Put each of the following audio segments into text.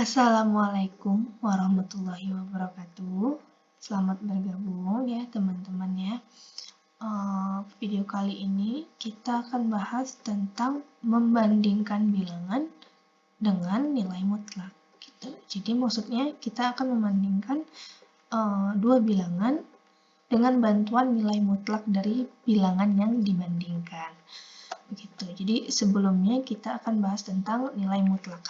Assalamualaikum warahmatullahi wabarakatuh. Selamat bergabung ya teman-teman ya. Video kali ini kita akan bahas tentang membandingkan bilangan dengan nilai mutlak. Gitu. Jadi maksudnya kita akan membandingkan dua bilangan dengan bantuan nilai mutlak dari bilangan yang dibandingkan. Begitu. Jadi sebelumnya kita akan bahas tentang nilai mutlak.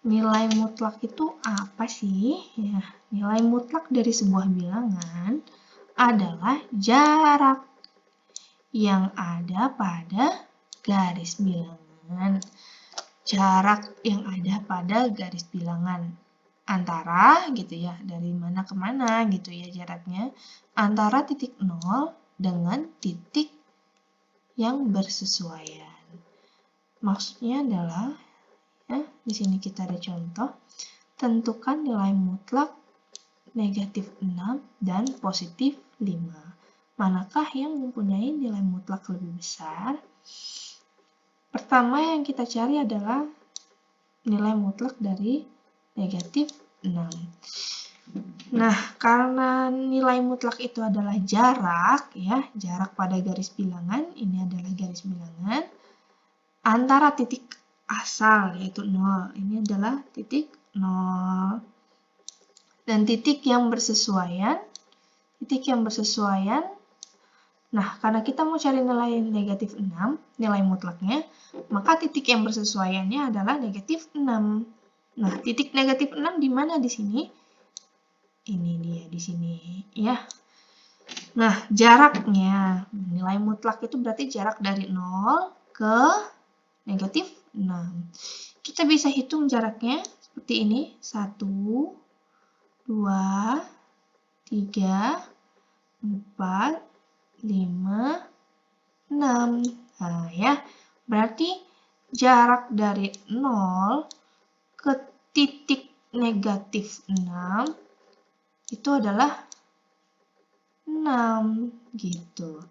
Nilai mutlak itu apa sih? Ya, nilai mutlak dari sebuah bilangan adalah jarak yang ada pada garis bilangan. Jarak yang ada pada garis bilangan antara gitu ya, dari mana ke mana gitu ya jaraknya, antara titik 0 dengan titik yang bersesuaian. Maksudnya adalah di sini kita ada contoh. Tentukan nilai mutlak negatif 6 dan positif 5. Manakah yang mempunyai nilai mutlak lebih besar? Pertama yang kita cari adalah nilai mutlak dari negatif 6. Nah, karena nilai mutlak itu adalah jarak, ya, jarak pada garis bilangan, ini adalah garis bilangan, antara titik asal yaitu 0, ini adalah titik 0. Dan titik yang bersesuaian, nah karena kita mau cari nilai negatif 6, nilai mutlaknya, maka titik yang bersesuaiannya adalah negatif 6. Nah, titik negatif 6 di mana di sini? Ini dia di sini, ya. Nah, jaraknya, nilai mutlak itu berarti jarak dari 0 ke negatif 6. Kita bisa hitung jaraknya seperti ini. 1, 2, 3, 4, 5, 6. Nah, ya. Berarti jarak dari 0 ke titik negatif 6 itu adalah 6 gitu.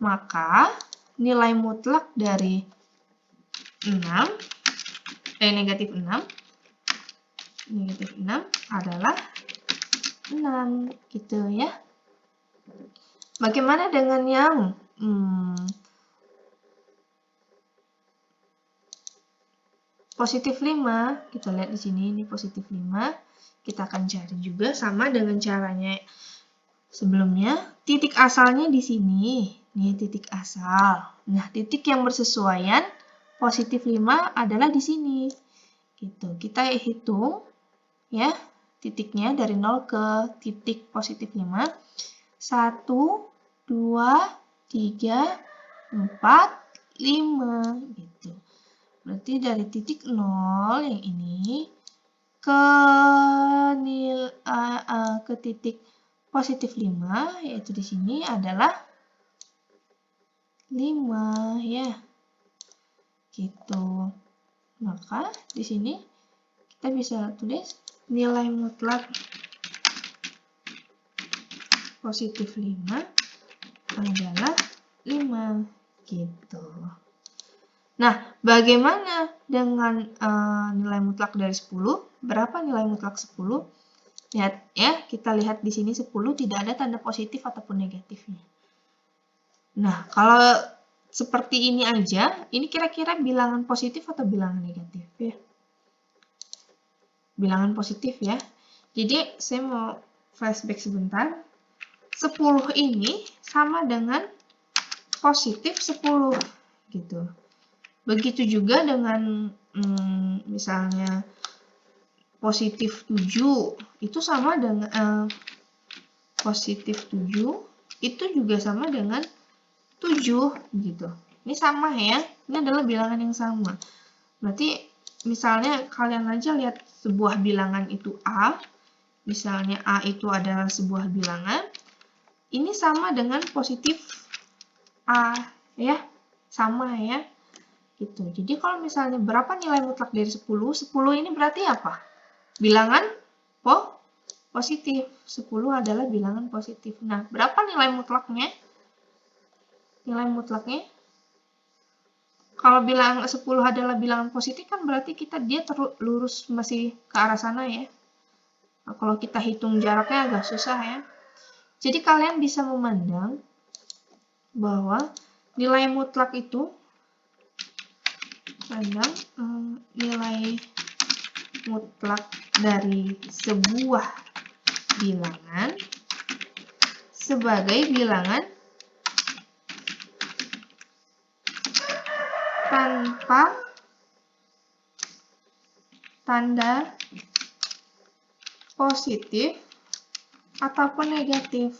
Maka nilai mutlak dari negatif 6 adalah 6 gitu ya. Bagaimana dengan yang positif 5? Kita lihat di sini, ini positif 5. Kita akan cari juga sama dengan caranya sebelumnya. Titik asalnya di sini. Ini titik asal. Nah, titik yang bersesuaian positif 5 adalah di sini. Gitu. Kita hitung ya titiknya dari 0 ke titik positif 5. 1, 2, 3, 4, 5 gitu. Berarti dari titik 0 yang ini ke titik positif 5, yaitu di sini adalah 5 ya. Gitu. Maka di sini kita bisa tulis nilai mutlak positif 5 adalah 5 gitu. Nah, bagaimana dengan nilai mutlak dari 10? Berapa nilai mutlak 10? Lihat ya, kita lihat di sini 10 tidak ada tanda positif ataupun negatifnya. Nah, kalau seperti ini aja, ini kira-kira bilangan positif atau bilangan negatif ya? Bilangan positif ya. Jadi, saya mau flashback sebentar. 10 ini sama dengan positif 10 gitu. Begitu juga dengan misalnya positif 7 itu sama dengan positif 7 itu juga sama dengan 7 gitu. Ini sama ya. Ini adalah bilangan yang sama. Berarti misalnya kalian aja lihat sebuah bilangan itu A. Misalnya A itu adalah sebuah bilangan. Ini sama dengan positif A ya. Sama ya. Gitu. Jadi kalau misalnya berapa nilai mutlak dari 10? 10 ini berarti apa? Bilangan positif. 10 adalah bilangan positif. Nah, berapa nilai mutlaknya? Nilai mutlaknya Kalau bilangan 10 adalah bilangan positif kan berarti dia lurus masih ke arah sana ya. Nah, kalau kita hitung jaraknya agak susah ya. Jadi kalian bisa memandang bahwa nilai mutlak itu nilai mutlak dari sebuah bilangan sebagai bilangan tanpa tanda positif ataupun negatif.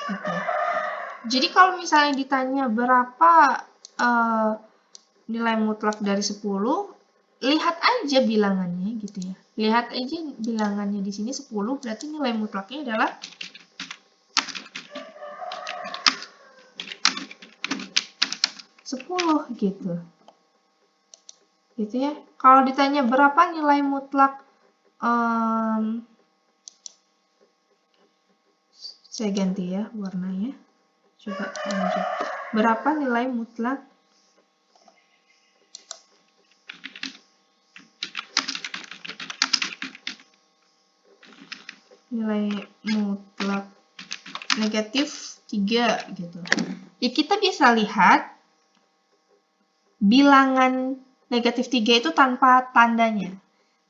Gitu. Jadi kalau misalnya ditanya berapa nilai mutlak dari 10, lihat aja bilangannya gitu ya. Lihat aja bilangannya di sini 10, berarti nilai mutlaknya adalah 10 gitu. Gitu ya. Kalau ditanya berapa nilai mutlak saya ganti ya warnanya. Coba lanjut. Berapa nilai mutlak negatif 3 gitu. Ya kita bisa lihat bilangan negatif 3 itu tanpa tandanya.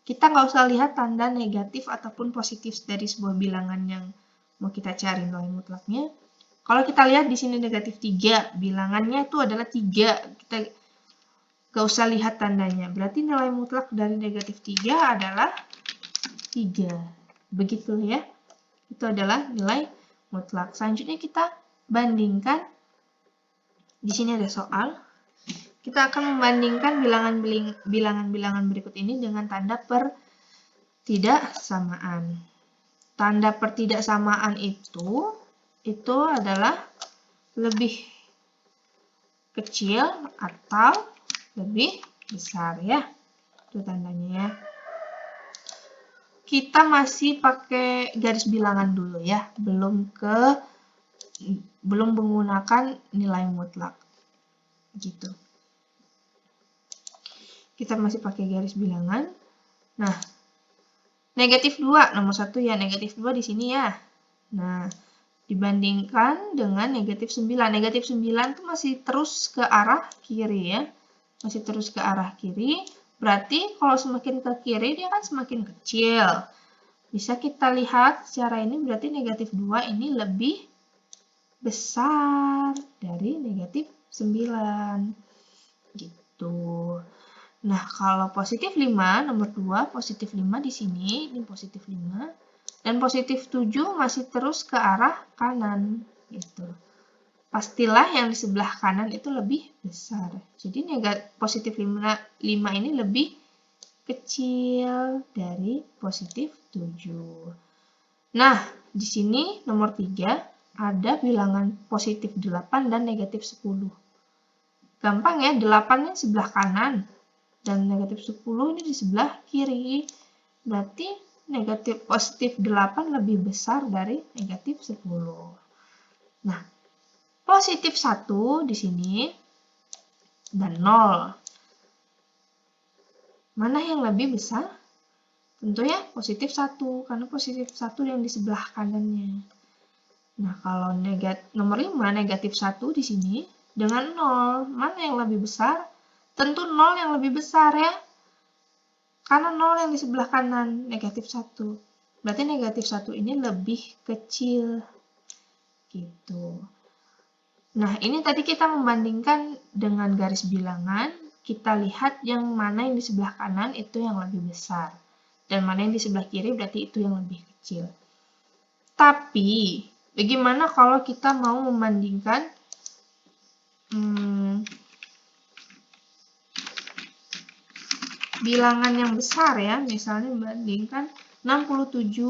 Kita nggak usah lihat tanda negatif ataupun positif dari sebuah bilangan yang mau kita cari nilai mutlaknya. Kalau kita lihat di sini negatif 3, bilangannya itu adalah 3. Kita nggak usah lihat tandanya. Berarti nilai mutlak dari negatif 3 adalah 3. Begitu ya. Itu adalah nilai mutlak. Selanjutnya kita bandingkan. Di sini ada soal. Kita akan membandingkan bilangan-bilangan berikut ini dengan tanda pertidaksamaan. Tanda pertidaksamaan itu adalah lebih kecil atau lebih besar ya. Itu tandanya ya. Kita masih pakai garis bilangan dulu ya, belum menggunakan nilai mutlak. Gitu. Kita masih pakai garis bilangan. Nah, negatif 2, nomor 1 ya, negatif 2 di sini ya. Nah, dibandingkan dengan negatif 9. Negatif 9 itu masih terus ke arah kiri ya. Masih terus ke arah kiri. Berarti kalau semakin ke kiri dia kan semakin kecil. Bisa kita lihat secara ini berarti negatif 2 ini lebih besar dari negatif 9. Gitu. Nah, kalau positif 5, nomor 2, positif 5 di sini, ini positif 5. Dan positif 7 masih terus ke arah kanan. Gitu. Pastilah yang di sebelah kanan itu lebih besar. Jadi positif 5 ini lebih kecil dari positif 7. Nah, di sini nomor 3 ada bilangan positif 8 dan negatif 10. Gampang ya, 8 ini sebelah kanan. Dan negatif 10 ini di sebelah kiri. Berarti positif 8 lebih besar dari negatif 10. Nah, positif 1 di sini dan 0. Mana yang lebih besar? Tentu ya positif 1, karena positif 1 yang di sebelah kanannya. Nah, kalau nomor 5, negatif 1 di sini dengan 0, mana yang lebih besar? Tentu 0 yang lebih besar ya. Karena 0 yang di sebelah kanan, negatif 1. Berarti negatif 1 ini lebih kecil. Gitu. Nah, ini tadi kita membandingkan dengan garis bilangan. Kita lihat yang mana yang di sebelah kanan itu yang lebih besar. Dan mana yang di sebelah kiri berarti itu yang lebih kecil. Tapi, bagaimana kalau kita mau membandingkan bilangan yang besar ya, misalnya bandingkan 67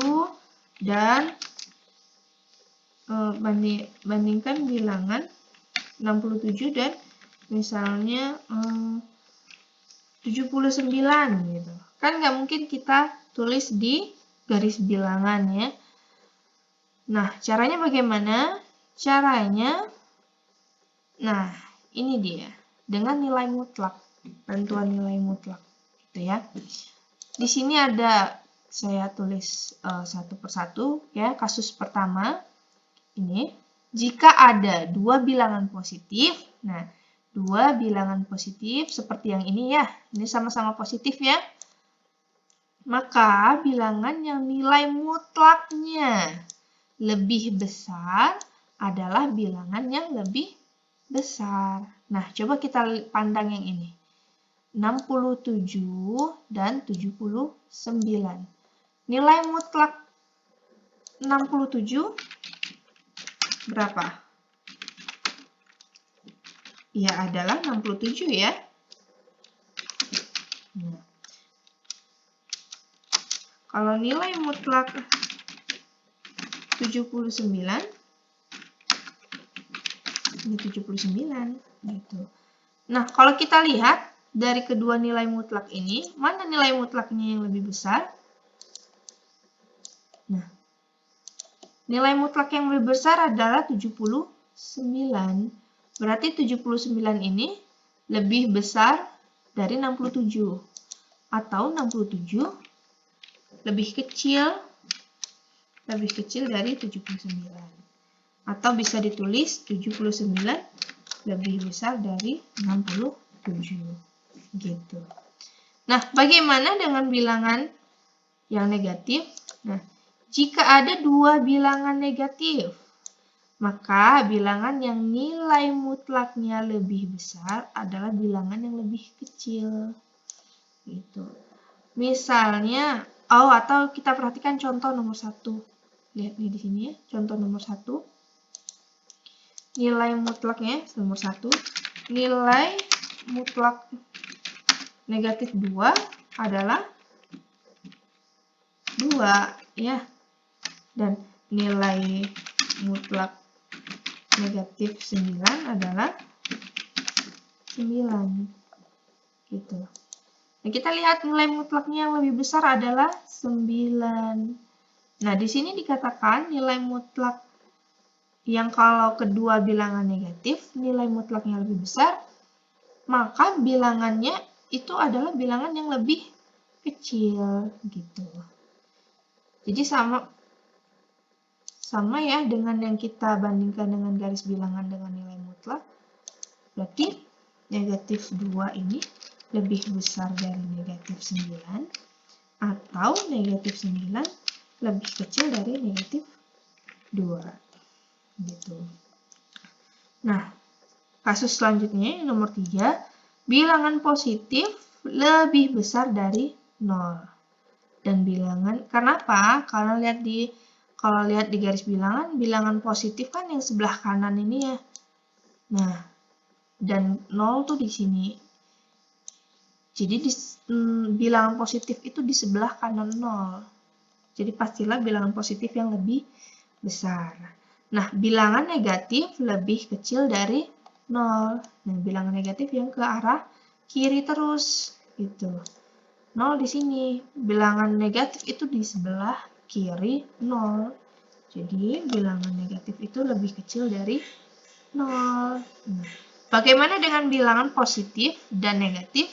dan bandingkan bilangan 67 dan misalnya 79 gitu. Kan nggak mungkin kita tulis di garis bilangan ya. Nah, caranya bagaimana? Caranya Nah, ini dia. Dengan nilai mutlak, penentuan nilai mutlak. Gitu ya. Di sini ada, saya tulis satu persatu ya. Kasus pertama, ini. Jika ada dua bilangan positif, nah, dua bilangan positif seperti yang ini ya. Ini sama-sama positif ya. Maka bilangan yang nilai mutlaknya lebih besar adalah bilangan yang lebih besar. Nah, coba kita pandang yang ini. 67 dan 79. Nilai mutlak 67 berapa? Ya, adalah 67 ya. Nah, kalau nilai mutlak 79, ini 79 gitu. Nah, kalau kita lihat dari kedua nilai mutlak ini, mana nilai mutlaknya yang lebih besar? Nah, nilai mutlak yang lebih besar adalah 79. Berarti 79 ini lebih besar dari 67. Atau 67 lebih kecil dari 79. Atau bisa ditulis 79 lebih besar dari 67. Gitu. Nah, bagaimana dengan bilangan yang negatif? Nah, jika ada dua bilangan negatif, maka bilangan yang nilai mutlaknya lebih besar adalah bilangan yang lebih kecil. Gitu. Misalnya, atau kita perhatikan contoh nomor 1. Lihat nih di sini ya, contoh nomor 1. Nilai mutlaknya nomor 1. Nilai mutlak negatif 2 adalah 2 ya. Dan nilai mutlak negatif 9 adalah 9. Gitu. Nah, kita lihat nilai mutlaknya yang lebih besar adalah 9. Nah, di sini dikatakan nilai mutlak yang kalau kedua bilangan negatif, nilai mutlaknya lebih besar, maka bilangannya itu adalah bilangan yang lebih kecil gitu. Jadi sama ya dengan yang kita bandingkan dengan garis bilangan dengan nilai mutlak. Berarti negatif 2 ini lebih besar dari negatif 9 atau negatif 9 lebih kecil dari negatif 2. Gitu. Nah, kasus selanjutnya yang nomor 3, bilangan positif lebih besar dari 0. Dan bilangan, kenapa? Kalau lihat di garis bilangan positif kan yang sebelah kanan ini ya. Nah, dan 0 tuh di sini. Jadi bilangan positif itu di sebelah kanan 0. Jadi pastilah bilangan positif yang lebih besar. Nah, bilangan negatif lebih kecil dari 0. Nah, bilangan negatif yang ke arah kiri terus gitu. 0 di sini. Bilangan negatif itu di sebelah kiri 0. Jadi, bilangan negatif itu lebih kecil dari 0. Nah, bagaimana dengan bilangan positif dan negatif?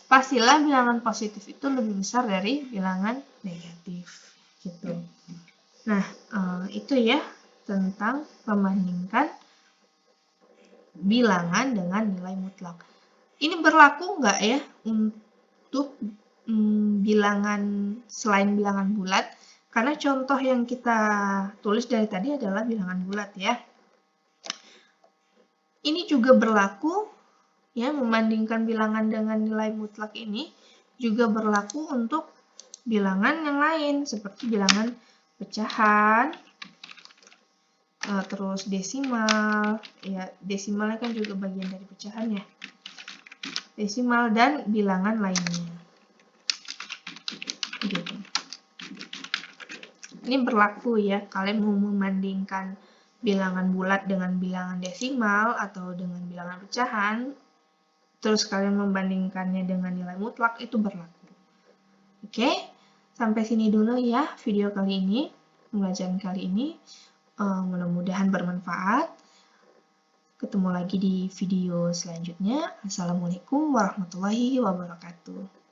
Pastilah bilangan positif itu lebih besar dari bilangan negatif. Gitu. Nah, itu ya tentang membandingkan bilangan dengan nilai mutlak. Ini berlaku nggak ya untuk bilangan selain bilangan bulat? Karena contoh yang kita tulis dari tadi adalah bilangan bulat ya. Ini juga berlaku ya, membandingkan bilangan dengan nilai mutlak ini juga berlaku untuk bilangan yang lain seperti bilangan pecahan, terus desimal, ya desimalnya kan juga bagian dari pecahan ya. Desimal dan bilangan lainnya. Gitu. Ini berlaku ya, kalian mau membandingkan bilangan bulat dengan bilangan desimal atau dengan bilangan pecahan, terus kalian membandingkannya dengan nilai mutlak, itu berlaku. Oke, sampai sini dulu ya video kali ini, pembelajaran kali ini. Mudah-mudahan bermanfaat. Ketemu lagi di video selanjutnya. Assalamualaikum warahmatullahi wabarakatuh.